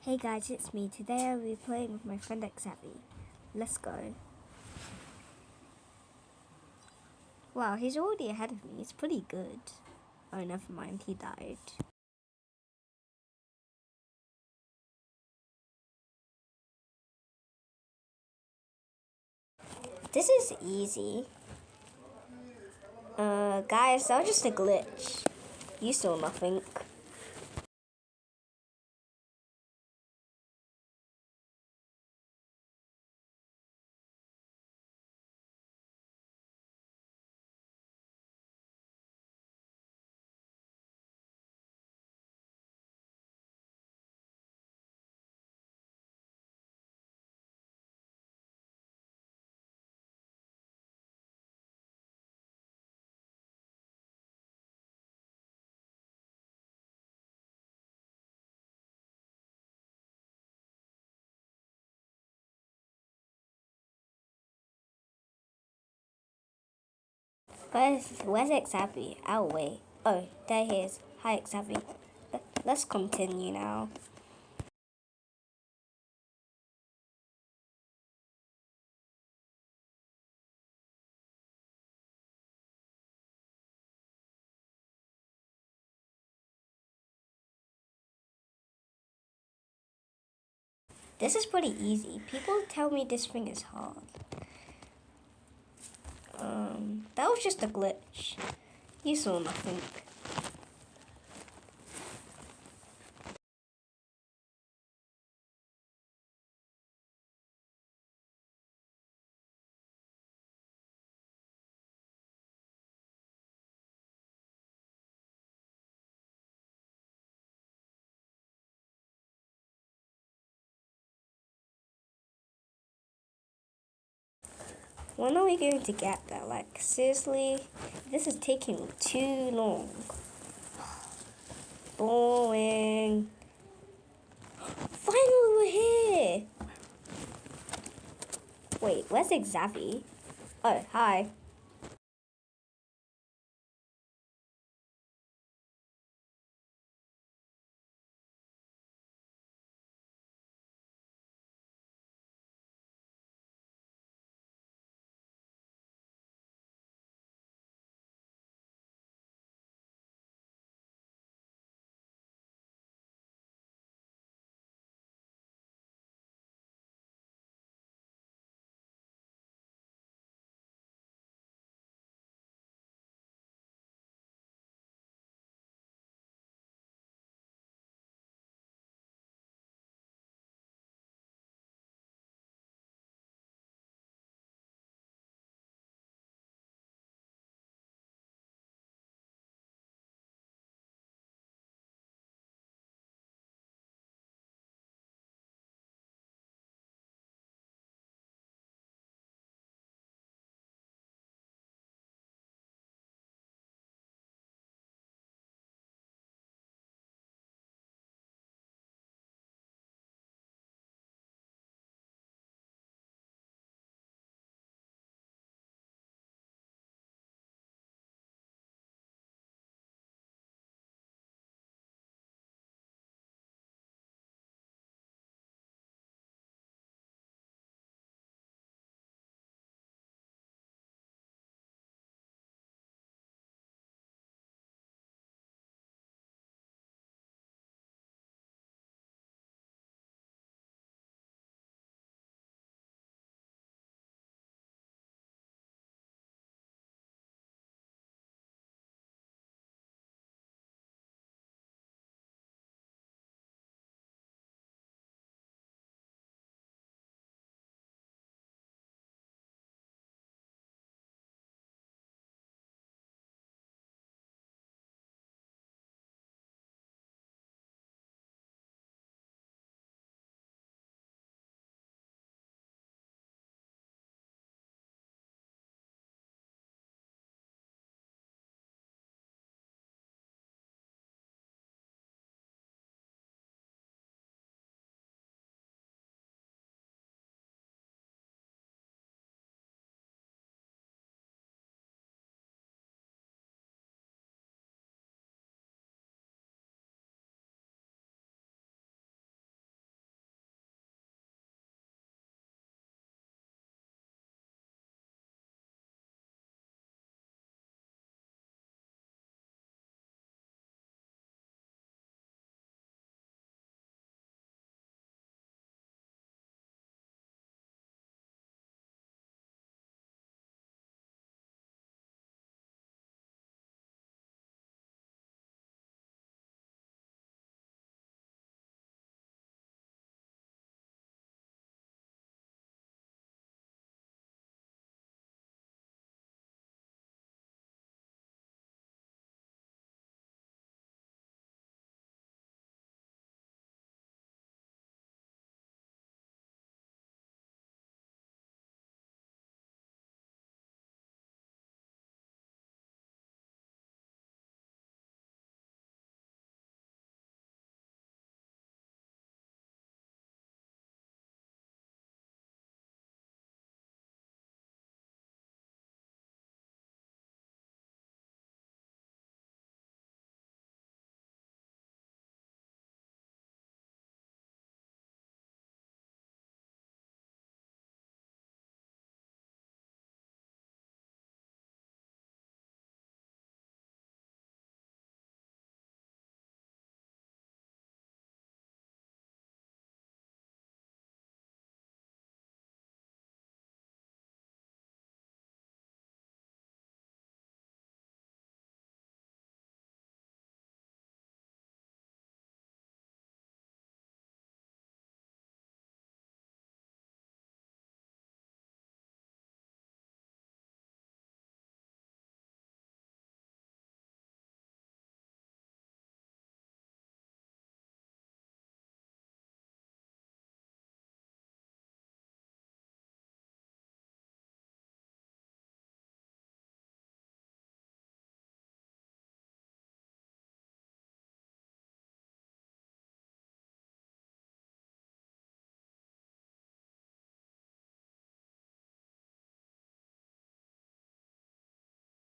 Hey guys, it's me. Today I'll be playing with my friend Xavi. Let's go. Wow, he's already ahead of me. It's pretty good. Oh, never mind. He died. This is easy. Guys, that was just a glitch. You saw nothing. Where's Xavi? I'll wait. Oh, there he is. Hi, Xavi. Let's continue now. This is pretty easy. People tell me this thing is hard. That was just a glitch. You saw nothing. When are we going to get that? Like, seriously? This is taking too long. Boring. Finally, we're here! Wait, where's Xavi? Oh, hi.